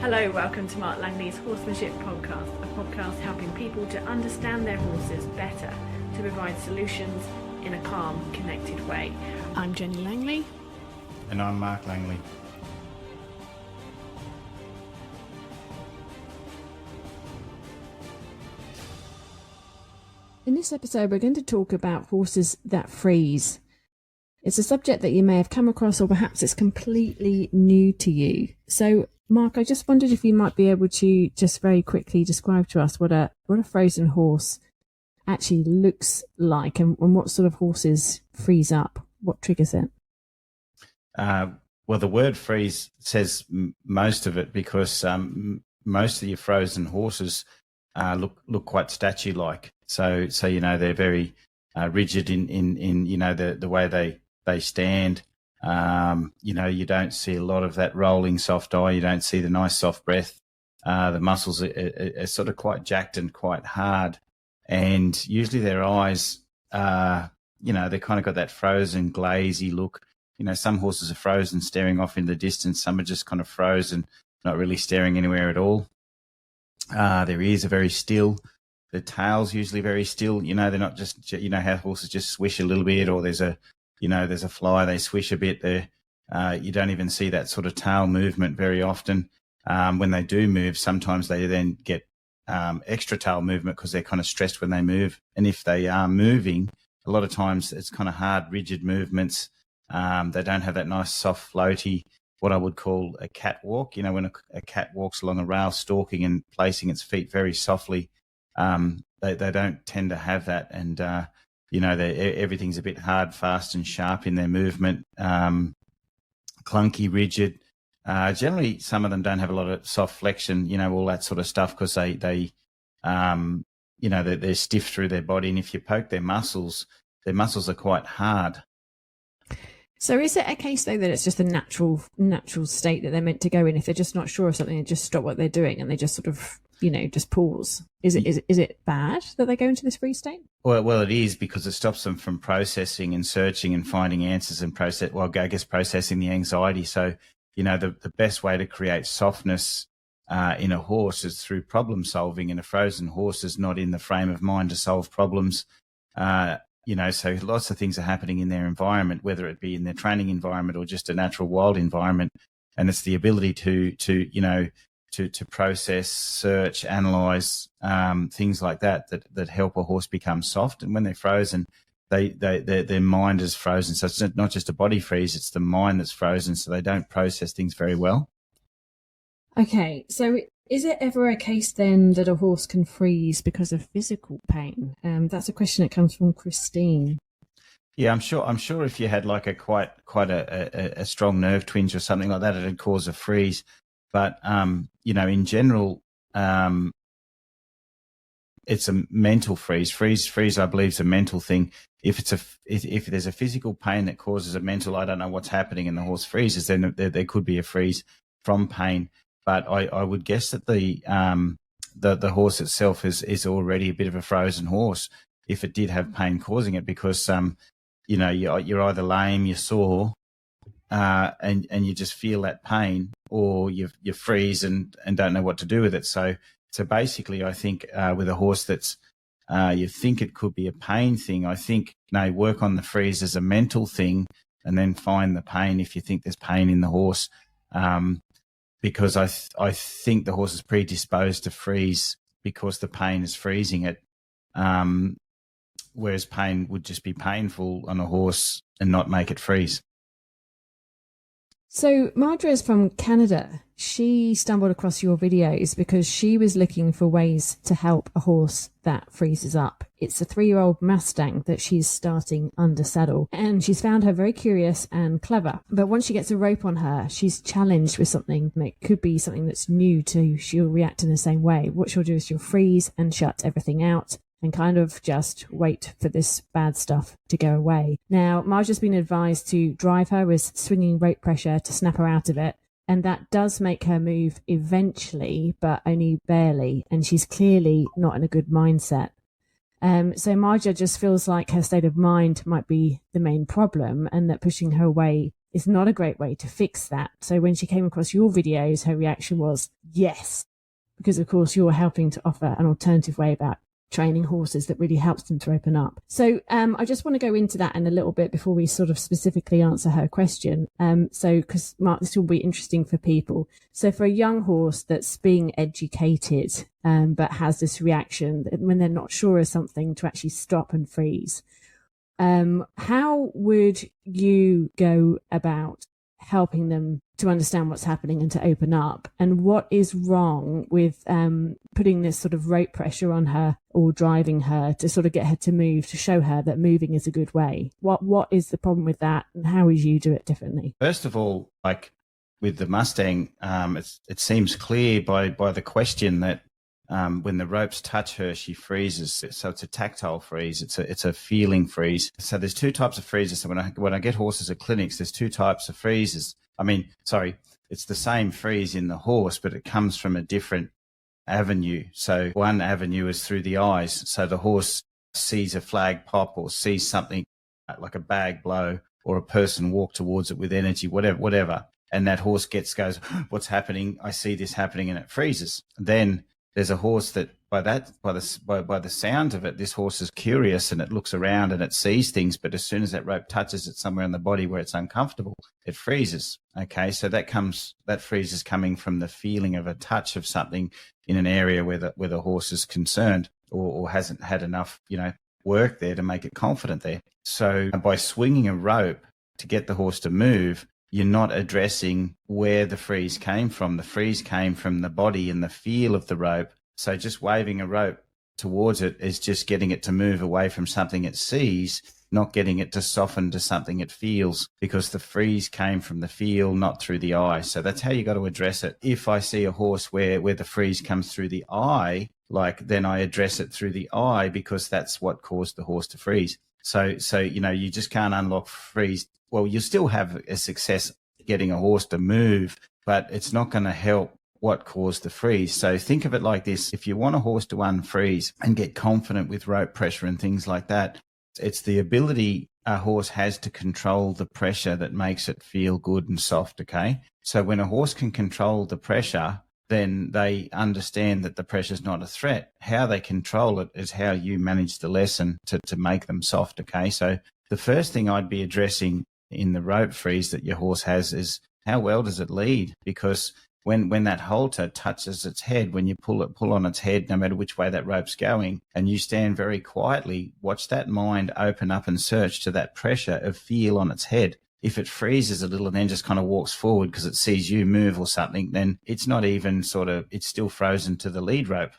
Hello, welcome to Mark Langley's Horsemanship Podcast, a podcast helping people to understand their horses better, to provide solutions in a calm, connected way. I'm Jenny Langley. And I'm Mark Langley. In this episode, we're going to talk about horses that freeze. It's a subject that you may have come across, or perhaps it's completely new to you. So, Mark, I just wondered if you might be able to just very quickly describe to us what a frozen horse actually looks like, and what sort of horses freeze up. What triggers it? Well, the word freeze says most of it, because most of your frozen horses look quite statue-like. So they're very rigid in the way they stand. You don't see a lot of that rolling soft eye. You don't see the nice soft breath. The muscles are sort of quite jacked and quite hard. And usually their eyes, they kind of got that frozen, glazy look. Some horses are frozen, staring off in the distance. Some are just kind of frozen, not really staring anywhere at all. Their ears are very still. The tail's usually very still. They're not just, how horses just swish a little bit, or there's a fly, they swish a bit there. You don't even see that sort of tail movement very often. When they do move, sometimes they then get extra tail movement because they're kind of stressed when they move. And if they are moving, a lot of times it's kind of hard, rigid movements. They don't have that nice, soft, floaty, what I would call a cat walk. When a cat walks along a rail, stalking and placing its feet very softly, they don't tend to have that. And, everything's a bit hard, fast and sharp in their movement, clunky, rigid. Generally, some of them don't have a lot of soft flexion, all that sort of stuff, because they're stiff through their body. And if you poke their muscles are quite hard. So is it a case, though, that it's just a natural state that they're meant to go in? If they're just not sure of something, they just stop what they're doing and they just sort of, just pause. Is it bad that they go into this freeze state? Well, it is, because it stops them from processing and searching and finding answers and processing the anxiety. So, the best way to create softness in a horse is through problem solving, and a frozen horse is not in the frame of mind to solve problems. So lots of things are happening in their environment, whether it be in their training environment or just a natural wild environment. And it's the ability to process, search, analyze, things like that help a horse become soft. And when they're frozen, their mind is frozen. So it's not just a body freeze, it's the mind that's frozen. So they don't process things very well. Okay. So is it ever a case then that a horse can freeze because of physical pain? That's a question that comes from Christine. Yeah, I'm sure if you had like a quite a strong nerve twinge or something like that, it'd cause a freeze. But in general, it's a mental freeze. Freeze, I believe, is a mental thing. If there's a physical pain that causes a mental, I don't know what's happening, and the horse freezes, then there could be a freeze from pain. But I would guess that the horse itself is already a bit of a frozen horse if it did have pain causing it, because you're either lame, you're sore, and you just feel that pain, or you freeze and don't know what to do with it. So basically, I think with a horse that's you think it could be a pain thing, I think work on the freeze as a mental thing, and then find the pain if you think there's pain in the horse. Because I think the horse is predisposed to freeze because the pain is freezing it, whereas pain would just be painful on a horse and not make it freeze. So Marjorie is from Canada. She stumbled across your videos because she was looking for ways to help a horse that freezes up. It's a 3-year-old Mustang that she's starting under saddle, and she's found her very curious and clever. But once she gets a rope on her, she's challenged with something. It could be something that's new to, she'll react in the same way. What she'll do is she'll freeze and shut everything out and kind of just wait for this bad stuff to go away. Now, Marge has been advised to drive her with swinging rope pressure to snap her out of it. And that does make her move eventually, but only barely. And she's clearly not in a good mindset. So Marja just feels like her state of mind might be the main problem, and that pushing her away is not a great way to fix that. So when she came across your videos, her reaction was yes, because of course you're helping to offer an alternative way about training horses that really helps them to open up. So I just want to go into that in a little bit before we sort of specifically answer her question. So because Mark, this will be interesting for people. So for a young horse that's being educated but has this reaction when they're not sure of something to actually stop and freeze, how would you go about helping them to understand what's happening and to open up? And what is wrong with putting this sort of rope pressure on her or driving her to sort of get her to move, to show her that moving is a good way? What is the problem with that, and how would you do it differently? First of all, like with the Mustang, it seems clear by the question that when the ropes touch her, she freezes. So it's a tactile freeze. It's a feeling freeze. So there's two types of freezes. So when I get horses at clinics, there's two types of freezes. It's the same freeze in the horse, but it comes from a different avenue. So one avenue is through the eyes. So the horse sees a flag pop or sees something like a bag blow or a person walk towards it with energy, whatever. And that horse goes, what's happening? I see this happening, and it freezes. Then there's a horse that by the sound of it, this horse is curious and it looks around and it sees things. But as soon as that rope touches it somewhere in the body where it's uncomfortable, it freezes. Okay, so that freeze is coming from the feeling of a touch of something in an area where the horse is concerned or hasn't had enough, work there to make it confident there. So by swinging a rope to get the horse to move, you're not addressing where the freeze came from. The freeze came from the body and the feel of the rope. So just waving a rope towards it is just getting it to move away from something it sees, not getting it to soften to something it feels, because the freeze came from the feel, not through the eye. So that's how you got to address it. If I see a horse where the freeze comes through the eye, then I address it through the eye, because that's what caused the horse to freeze. So you just can't unlock freeze. Well, you still have a success getting a horse to move, but it's not going to help what caused the freeze. So think of it like this. If you want a horse to unfreeze and get confident with rope pressure and things like that, it's the ability a horse has to control the pressure that makes it feel good and soft, okay? So when a horse can control the pressure, then they understand that the pressure is not a threat. How they control it is how you manage the lesson to make them soft, okay? So the first thing I'd be addressing in the rope freeze that your horse has is how well does it lead? Because when that halter touches its head, when you pull on its head, no matter which way that rope's going, and you stand very quietly, watch that mind open up and search to that pressure of feel on its head. If it freezes a little and then just kind of walks forward because it sees you move or something, then it's not even it's still frozen to the lead rope.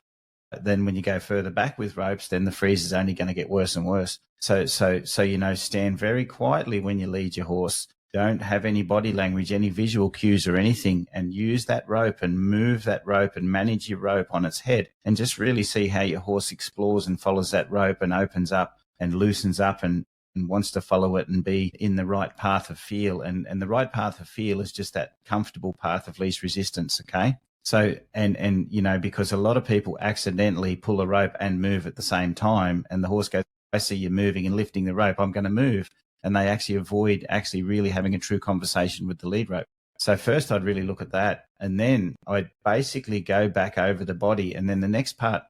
Then when you go further back with ropes, then the freeze is only going to get worse and worse. So stand very quietly when you lead your horse. Don't have any body language, any visual cues or anything, and use that rope and move that rope and manage your rope on its head, and just really see how your horse explores and follows that rope and opens up and loosens up and wants to follow it and be in the right path of feel. And the right path of feel is just that comfortable path of least resistance, okay? So, and because a lot of people accidentally pull a rope and move at the same time, and the horse goes, I see you moving and lifting the rope, I'm going to move. And they actually avoid actually really having a true conversation with the lead rope. So first I'd really look at that, and then I'd basically go back over the body. And then the next part,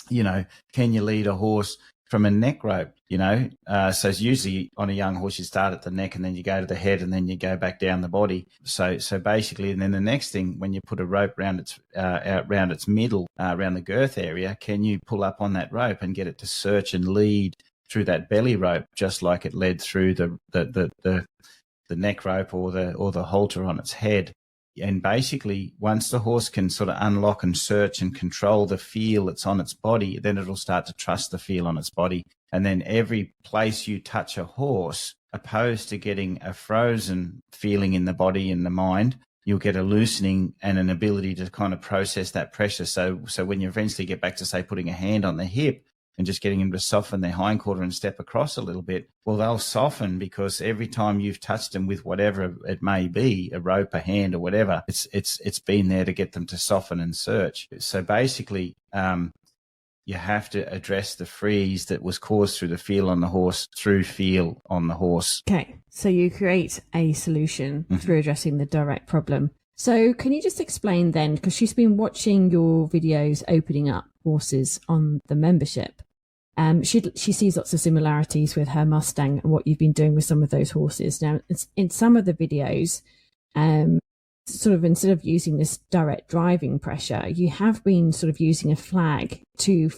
can you lead a horse from a neck rope? So it's usually on a young horse, you start at the neck and then you go to the head and then you go back down the body. So basically, and then the next thing, when you put a rope around its middle, around the girth area, can you pull up on that rope and get it to search and lead through that belly rope, just like it led through the neck rope or the halter on its head. And basically, once the horse can sort of unlock and search and control the feel that's on its body, then it'll start to trust the feel on its body. And then every place you touch a horse, opposed to getting a frozen feeling in the body and the mind, you'll get a loosening and an ability to kind of process that pressure. So when you eventually get back to, say, putting a hand on the hip and just getting them to soften their hindquarter and step across a little bit, well, they'll soften because every time you've touched them with whatever it may be, a rope, a hand or whatever, it's been there to get them to soften and search. So basically, you have to address the freeze that was caused through the feel on the horse, through feel on the horse. Okay, so you create a solution through addressing the direct problem. So can you just explain then, because she's been watching your videos opening up horses on the membership. She sees lots of similarities with her Mustang and what you've been doing with some of those horses. Now, in some of the videos, sort of instead of using this direct driving pressure, you have been sort of using a flag to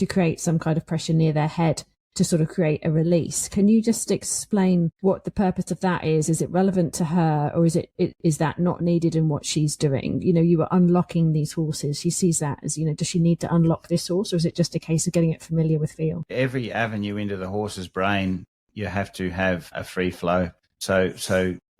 create some kind of pressure near their head to sort of create a release. Can you just explain what the purpose of that is? Is it relevant to her, or is that not needed in what she's doing? You know, you were unlocking these horses. She sees that as, you know, does she need to unlock this horse, or is it just a case of getting it familiar with feel? Every avenue into the horse's brain, you have to have a free flow. So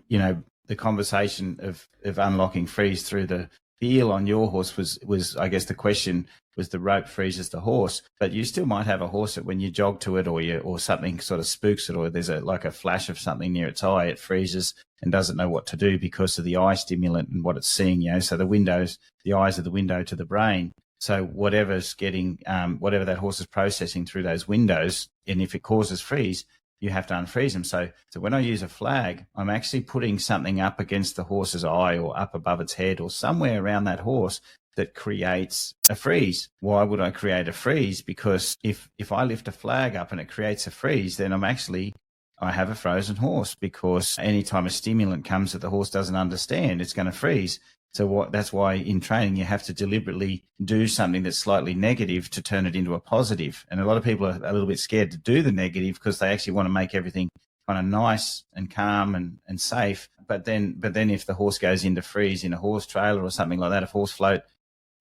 you know, the conversation of unlocking freeze through the feel on your horse was I guess the question was the rope freezes the horse, but you still might have a horse that when you jog to it or something sort of spooks it, or there's like a flash of something near its eye, it freezes and doesn't know what to do because of the eye stimulant and what it's seeing, you know. So the eyes are the window to the brain. So whatever's getting, whatever that horse is processing through those windows, and if it causes freeze, you have to unfreeze them. So when I use a flag, I'm actually putting something up against the horse's eye or up above its head or somewhere around that horse that creates a freeze. Why would I create a freeze? Because if I lift a flag up and it creates a freeze, then I have a frozen horse, because anytime a stimulant comes that the horse doesn't understand, it's going to freeze. So that's why in training you have to deliberately do something that's slightly negative to turn it into a positive. And a lot of people are a little bit scared to do the negative because they actually want to make everything kind of nice and calm and safe. But then if the horse goes into freeze in a horse trailer or something like that, a horse float,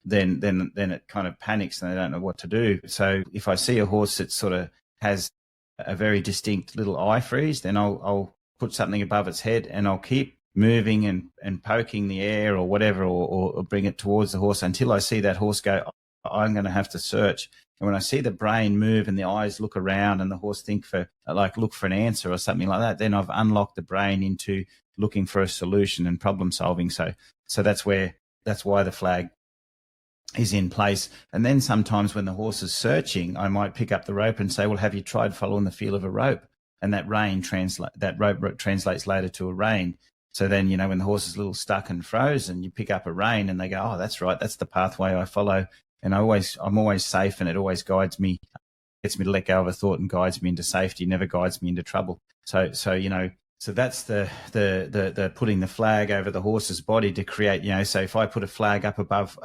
then it kind of panics and they don't know what to do. So if I see a horse that sort of has a very distinct little eye freeze, then I'll put something above its head and I'll keep moving and poking the air or whatever, or bring it towards the horse until I see that horse go, I'm going to have to search. And when I see the brain move and the eyes look around and the horse look for an answer or something like that, then I've unlocked the brain into looking for a solution and problem solving. So that's why the flag is in place. And then sometimes when the horse is searching, I might pick up the rope and say, well, have you tried following the feel of a rope? And that rope translates later to a rein. So then, you know, when the horse is a little stuck and frozen, you pick up a rein and they go, oh, that's right, that's the pathway I follow. And I'm always safe, and it always guides me, gets me to let go of a thought and guides me into safety, never guides me into trouble. So you know, so that's the putting the flag over the horse's body to create, you know, so if I put a flag up above,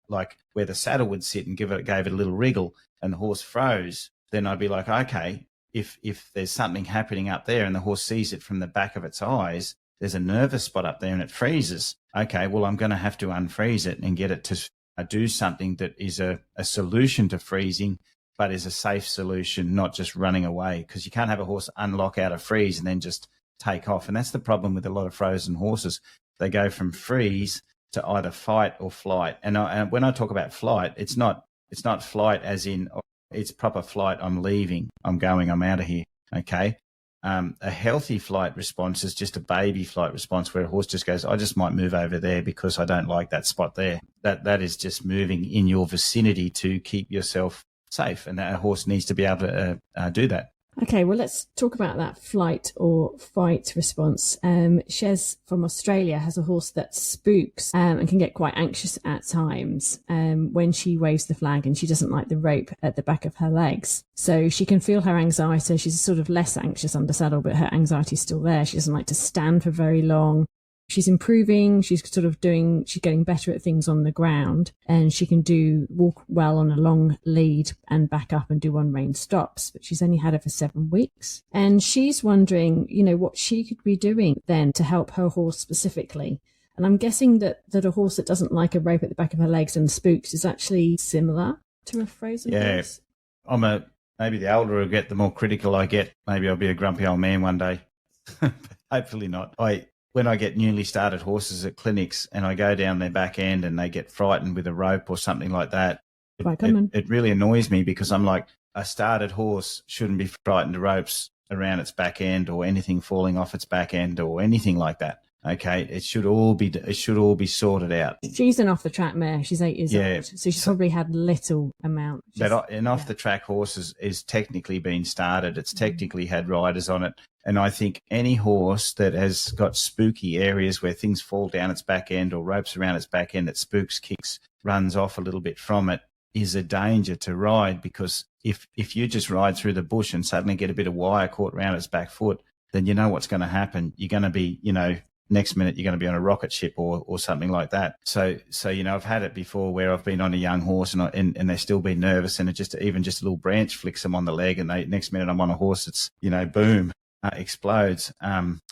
like where the saddle would sit, and gave it a little wriggle and the horse froze, then I'd be like, okay, if there's something happening up there and the horse sees it from the back of its eyes, there's a nervous spot up there and it freezes. Okay, well, I'm going to have to unfreeze it and get it to do something that is a solution to freezing, but is a safe solution, not just running away, because you can't have a horse unlock out of freeze and then just take off. And that's the problem with a lot of frozen horses. They go from freeze to either fight or flight. And when I talk about flight, it's not flight as in it's proper flight. I'm leaving, I'm going, I'm out of here. Okay. A healthy flight response is just a baby flight response where a horse just goes, I just might move over there because I don't like that spot there. That is just moving in your vicinity to keep yourself safe. And a horse needs to be able to do that. Okay, well, let's talk about that flight or fight response. Shez from Australia has a horse that spooks and can get quite anxious at times when she waves the flag, and she doesn't like the rope at the back of her legs. So she can feel her anxiety. She's sort of less anxious under saddle, but her anxiety is still there. She doesn't like to stand for very long. She's improving. She's getting better at things on the ground, and she can walk well on a long lead and back up and do on rein stops. But she's only had her for 7 weeks, and she's wondering, you know, what she could be doing then to help her horse specifically. And I'm guessing that a horse that doesn't like a rope at the back of her legs and spooks is actually similar to a frozen horse. Maybe the older I get, the more critical I get. Maybe I'll be a grumpy old man one day. Hopefully not. When I get newly started horses at clinics and I go down their back end and they get frightened with a rope or something like that, it really annoys me, because I'm like, a started horse shouldn't be frightened of ropes around its back end or anything falling off its back end or anything like that. Okay, it should all be sorted out. She's an off the track mare. She's 8 years old, so she's probably had little amount. But an off the track horse is technically been started. It's technically had riders on it, and I think any horse that has got spooky areas where things fall down its back end or ropes around its back end that spooks, kicks, runs off a little bit from it is a danger to ride, because if you just ride through the bush and suddenly get a bit of wire caught around its back foot, then you know what's going to happen. You're going to be, next minute you're going to be on a rocket ship or something like that. So I've had it before where I've been on a young horse and they're still been nervous, and it just a little branch flicks them on the leg, and next minute I'm on a horse that's boom, explodes.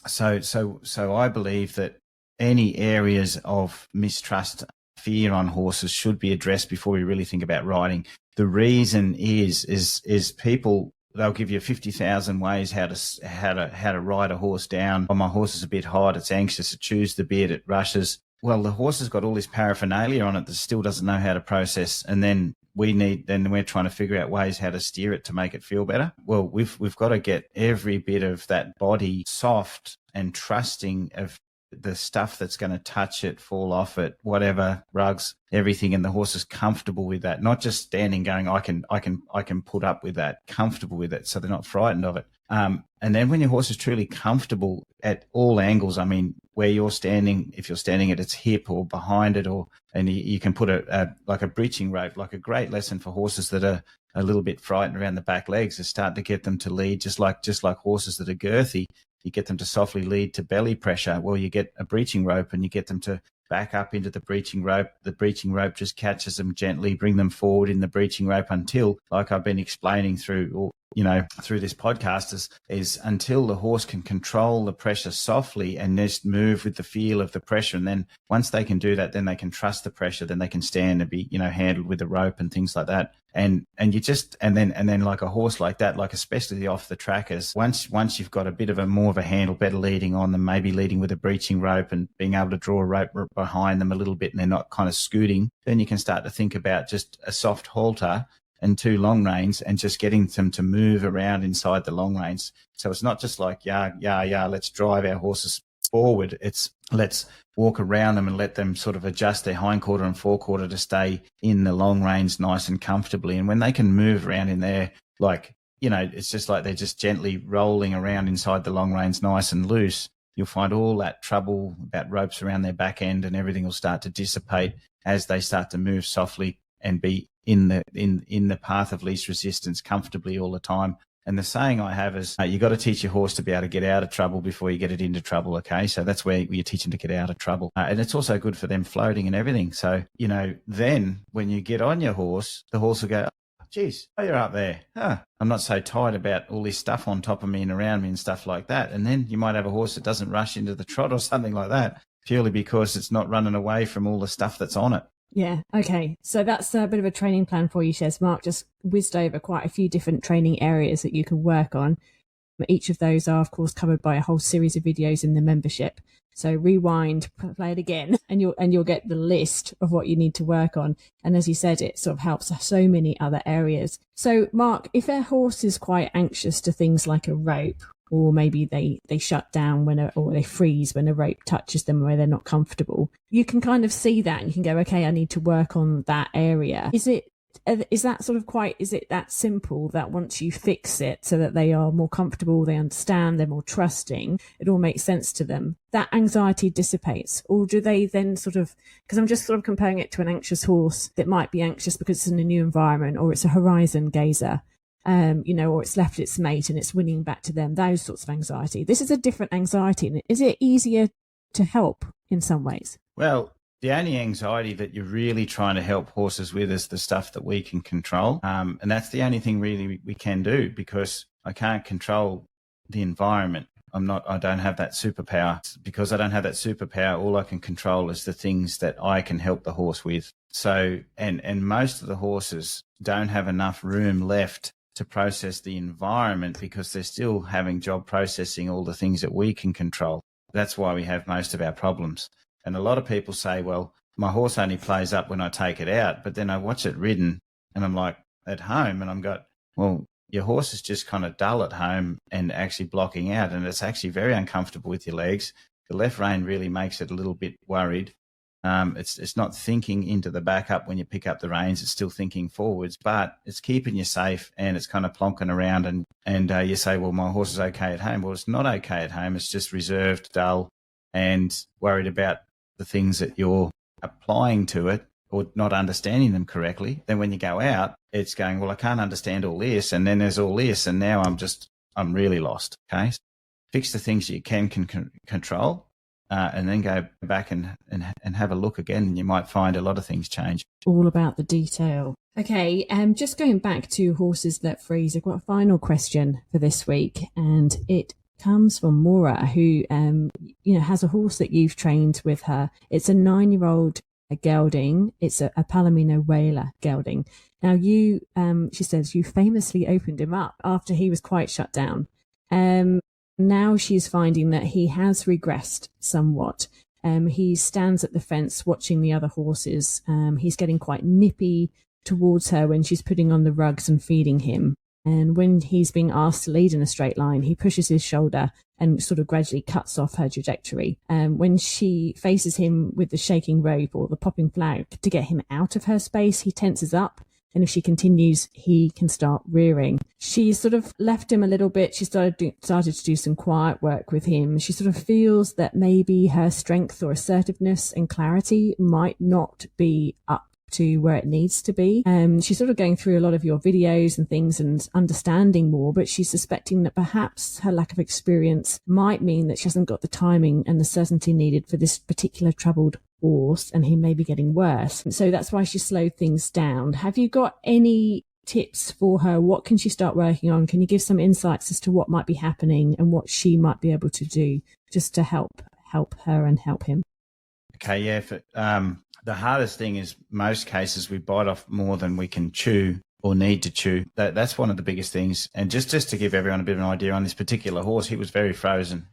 So I believe that any areas of mistrust, fear on horses should be addressed before we really think about riding. The reason is people, they'll give you 50,000 ways how to ride a horse down. Oh, my horse is a bit hot, it's anxious, it chews the bit, it rushes. Well, the horse has got all this paraphernalia on it that still doesn't know how to process, and then we're trying to figure out ways how to steer it to make it feel better. Well, we've got to get every bit of that body soft and trusting of the stuff that's going to touch it, fall off it, whatever, rugs, everything, and the horse is comfortable with that, not just standing going, I can put up with that, comfortable with it, so they're not frightened of it. And then when your horse is truly comfortable at all angles, I mean, where you're standing, if you're standing at its hip or behind it, and you can put like a breeching rope, like a great lesson for horses that are a little bit frightened around the back legs, is start to get them to lead just like horses that are girthy. You get them to softly lead to belly pressure. Well, you get a breeching rope and you get them to back up into the breeching rope. The breeching rope just catches them gently, bring them forward in the breeching rope until, like I've been explaining through this podcast, is until the horse can control the pressure softly and just move with the feel of the pressure. And then once they can do that, then they can trust the pressure, then they can stand and be, handled with the rope and things like that. And then like a horse like that, like especially the off the trackers, once you've got a bit of more of a handle, better leading on them, maybe leading with a breeching rope and being able to draw a rope behind them a little bit, and they're not kind of scooting, then you can start to think about just a soft halter and 2 long reins and just getting them to move around inside the long reins. So it's not just like, let's drive our horses forward. It's let's walk around them and let them sort of adjust their hindquarter and forequarter to stay in the long reins nice and comfortably. And when they can move around in there, like, it's just like they're just gently rolling around inside the long reins nice and loose, you'll find all that trouble about ropes around their back end and everything will start to dissipate as they start to move softly and be in the path of least resistance comfortably all the time. And the saying I have is, you got to teach your horse to be able to get out of trouble before you get it into trouble. Okay. So that's where you teach them to get out of trouble. And it's also good for them floating and everything. So, then when you get on your horse, the horse will go, oh, geez, you're up there. I'm not so tired about all this stuff on top of me and around me and stuff like that. And then you might have a horse that doesn't rush into the trot or something like that, purely because it's not running away from all the stuff that's on it. Yeah. Okay. So that's a bit of a training plan for you, Shez. Mark just whizzed over quite a few different training areas that you can work on. Each of those are, of course, covered by a whole series of videos in the membership. So rewind, play it again, and you'll get the list of what you need to work on. And as you said, it sort of helps so many other areas. So, Mark, if a horse is quite anxious to things like a rope, or maybe they shut down or they freeze when a rope touches them where they're not comfortable, you can kind of see that and you can go, okay, I need to work on that area. Is it that simple that once you fix it so that they are more comfortable, they understand, they're more trusting, it all makes sense to them, that anxiety dissipates? Or do they then because I'm just sort of comparing it to an anxious horse that might be anxious because it's in a new environment, or it's a horizon gazer, or it's left its mate and it's winning back to them, those sorts of anxiety. This is a different anxiety. And is it easier to help in some ways? Well, the only anxiety that you're really trying to help horses with is the stuff that we can control. And that's the only thing really we can do, because I can't control the environment. I don't have that superpower. Because I don't have that superpower, all I can control is the things that I can help the horse with. So, and most of the horses don't have enough room left to process the environment because they're still having job processing all the things that we can control. That's why we have most of our problems. And a lot of people say, well, my horse only plays up when I take it out, but then I watch it ridden and I'm like at home and I'm got, well, your horse is just kind of dull at home and actually blocking out, and it's actually very uncomfortable with your legs. The left rein really makes it a little bit worried. It's not thinking into the backup when you pick up the reins. It's still thinking forwards, but it's keeping you safe, and it's kind of plonking around. And you say, well, my horse is okay at home. Well, it's not okay at home. It's just reserved, dull, and worried about the things that you're applying to it or not understanding them correctly. Then when you go out, it's going, well, I can't understand all this, and then there's all this, and now I'm really lost. Okay, so fix the things that you can control. And then go back and have a look again, and you might find a lot of things change. All about the detail. Okay, just going back to horses that freeze, I've got a final question for this week, and it comes from Maura, who has a horse that you've trained with her. It's a 9-year-old gelding. It's a Palomino Whaler gelding. Now, she says, you famously opened him up after he was quite shut down. Now she's finding that he has regressed somewhat. He stands at the fence watching the other horses. He's getting quite nippy towards her when she's putting on the rugs and feeding him. And when he's being asked to lead in a straight line, he pushes his shoulder and sort of gradually cuts off her trajectory. When she faces him with the shaking rope or the popping flag to get him out of her space, he tenses up. And if she continues, he can start rearing. She sort of left him a little bit. She started to do some quiet work with him. She sort of feels that maybe her strength or assertiveness and clarity might not be up to where it needs to be. She's sort of going through a lot of your videos and things and understanding more, but she's suspecting that perhaps her lack of experience might mean that she hasn't got the timing and the certainty needed for this particular troubled horse, and he may be getting worse. So that's why she slowed things down. Have you got any tips for her? What can she start working on? Can you give some insights as to what might be happening and what she might be able to do just to help her and help him? Okay, yeah. The hardest thing is most cases we bite off more than we can chew or need to chew. That's one of the biggest things. And just to give everyone a bit of an idea on this particular horse, he was very frozen.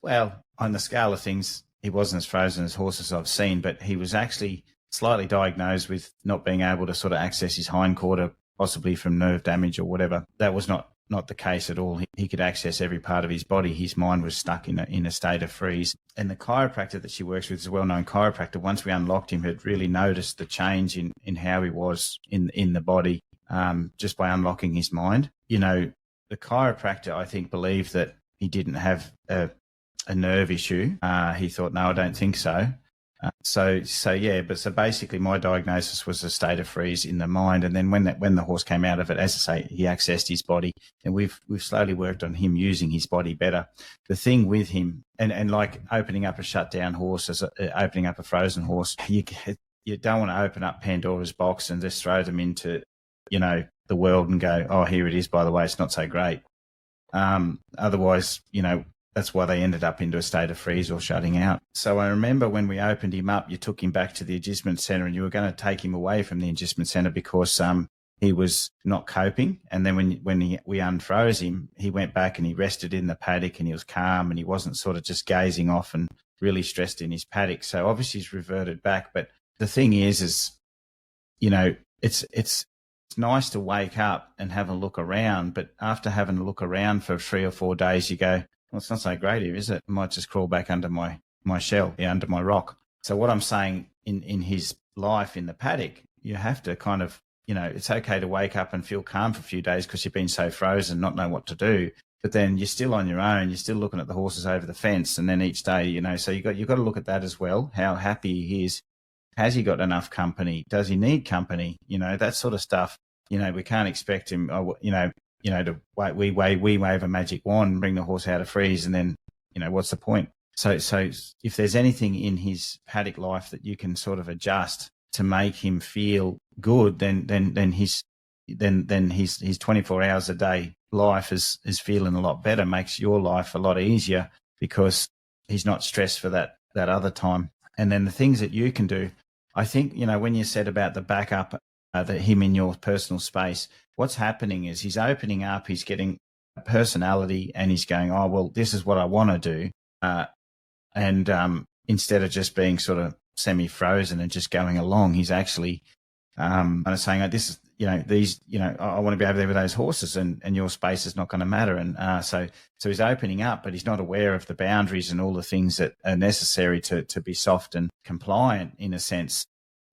Well, on the scale of things, he wasn't as frozen as horses I've seen, but he was actually slightly diagnosed with not being able to sort of access his hindquarter, possibly from nerve damage or whatever. That was not the case at all. He could access every part of his body. His mind was stuck in a state of freeze. And the chiropractor that she works with is a well-known chiropractor. Once we unlocked him, had really noticed the change in how he was in the body just by unlocking his mind. The chiropractor, I think, believed that he didn't have a nerve issue. He thought, no, I don't think so. So basically my diagnosis was a state of freeze in the mind. And then when the horse came out of it, as I say, he accessed his body, and we've slowly worked on him using his body better. The thing with him, and like opening up a shut down horse, opening up a frozen horse, you don't want to open up Pandora's box and just throw them into, the world and go, oh, here it is, by the way, it's not so great. Otherwise, that's why they ended up into a state of freeze or shutting out. So I remember when we opened him up, you took him back to the agistment centre, and you were going to take him away from the agistment centre because he was not coping. And then when we unfroze him, he went back and he rested in the paddock, and he was calm, and he wasn't sort of just gazing off and really stressed in his paddock. So obviously he's reverted back. But the thing is it's nice to wake up and have a look around. But after having a look around for 3 or 4 days, you go, well, it's not so great here, is it? I might just crawl back under my shell, under my rock. So what I'm saying in his life in the paddock, you have to kind of, it's okay to wake up and feel calm for a few days because you've been so frozen, not know what to do. But then you're still on your own. You're still looking at the horses over the fence, and then each day, so you've got to look at that as well. How happy he is. Has he got enough company? Does he need company? That sort of stuff. We can't expect him. To we wave a magic wand and bring the horse out of freeze, and then, what's the point? So if there's anything in his paddock life that you can sort of adjust to make him feel good, then his 24 hours a day life is feeling a lot better, makes your life a lot easier because he's not stressed for that other time. And then the things that you can do, I think, when you said about the backup, him in your personal space, what's happening is he's opening up, he's getting a personality, and he's going, oh, well, this is what I want to do. And instead of just being sort of semi-frozen and just going along, he's actually and it's saying, this is, I want to be over there with those horses, and your space is not going to matter. And so he's opening up, but he's not aware of the boundaries and all the things that are necessary to be soft and compliant, in a sense,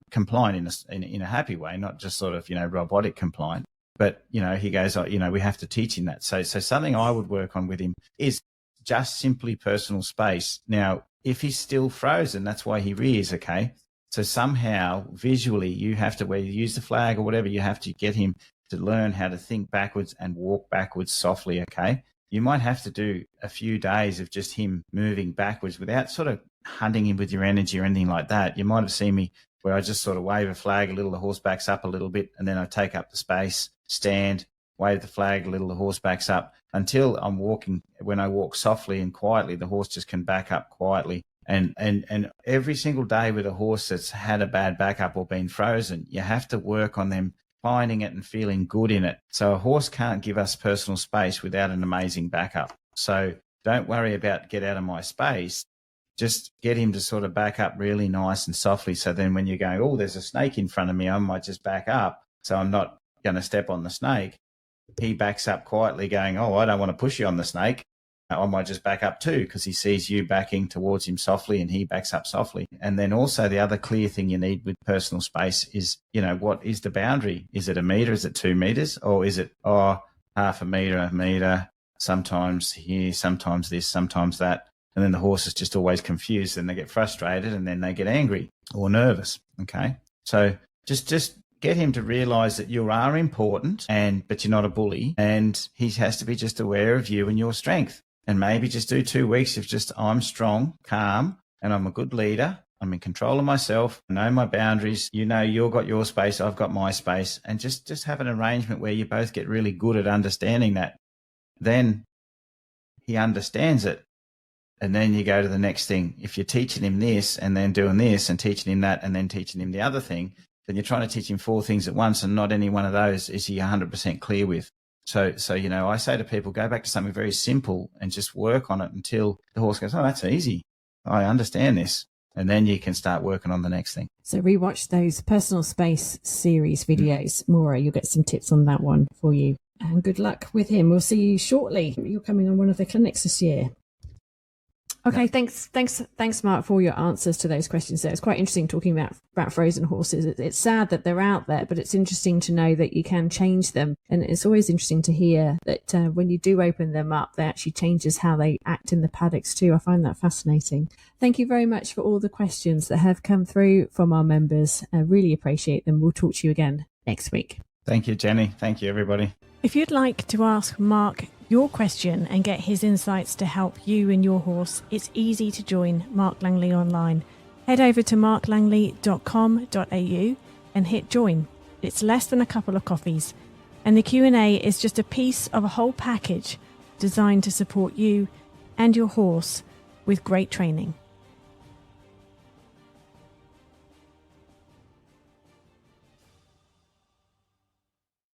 compliant in a happy way, not just sort of, robotic compliant. But, he goes, we have to teach him that. So something I would work on with him is just simply personal space. Now, if he's still frozen, that's why he rears, okay? So somehow, visually, you have to, whether you use the flag or whatever, you have to get him to learn how to think backwards and walk backwards softly, okay? You might have to do a few days of just him moving backwards without sort of hunting him with your energy or anything like that. You might have seen me where I just sort of wave a flag a little, the horse backs up a little bit, and then I take up the space, stand, wave the flag a little, the horse backs up, until I'm walking. When I walk softly and quietly, the horse just can back up quietly. And every single day with a horse that's had a bad backup or been frozen, you have to work on them finding it and feeling good in it. So a horse can't give us personal space without an amazing backup. So don't worry about get out of my space. Just get him to sort of back up really nice and softly. So then when you're going, oh, there's a snake in front of me, I might just back up, so I'm not going to step on the snake. He backs up quietly going, oh, I don't want to push you on the snake. I might just back up too, because he sees you backing towards him softly, and he backs up softly. And then also the other clear thing you need with personal space is, what is the boundary? Is it a metre? Is it 2 metres? Or is it, half a metre, sometimes here, sometimes this, sometimes that. And then the horse is just always confused, and they get frustrated, and then they get angry or nervous, okay? So just get him to realise that you are important, but you're not a bully, and he has to be just aware of you and your strength. And maybe just do 2 weeks of just, I'm strong, calm, and I'm a good leader. I'm in control of myself. I know my boundaries. You've got your space. I've got my space. And just have an arrangement where you both get really good at understanding that. Then he understands it. And then you go to the next thing. If you're teaching him this and then doing this and teaching him that and then teaching him the other thing, then you're trying to teach him 4 things at once, and not any one of those is he 100% clear with. So I say to people, go back to something very simple and just work on it until the horse goes, oh, that's easy. I understand this. And then you can start working on the next thing. So rewatch those personal space series videos. Maura, you'll get some tips on that one for you. And good luck with him. We'll see you shortly. You're coming on one of the clinics this year. Okay, thanks, Mark, for all your answers to those questions there. It's quite interesting talking about frozen horses. It's sad that they're out there, but it's interesting to know that you can change them. And it's always interesting to hear that when you do open them up, that actually changes how they act in the paddocks too. I find that fascinating. Thank you very much for all the questions that have come through from our members. I really appreciate them. We'll talk to you again next week. Thank you, Jenny. Thank you, everybody. If you'd like to ask Mark your question and get his insights to help you and your horse, it's easy to join Mark Langley online. Head over to marklangley.com.au and hit join. It's less than a couple of coffees, and the Q&A is just a piece of a whole package designed to support you and your horse with great training.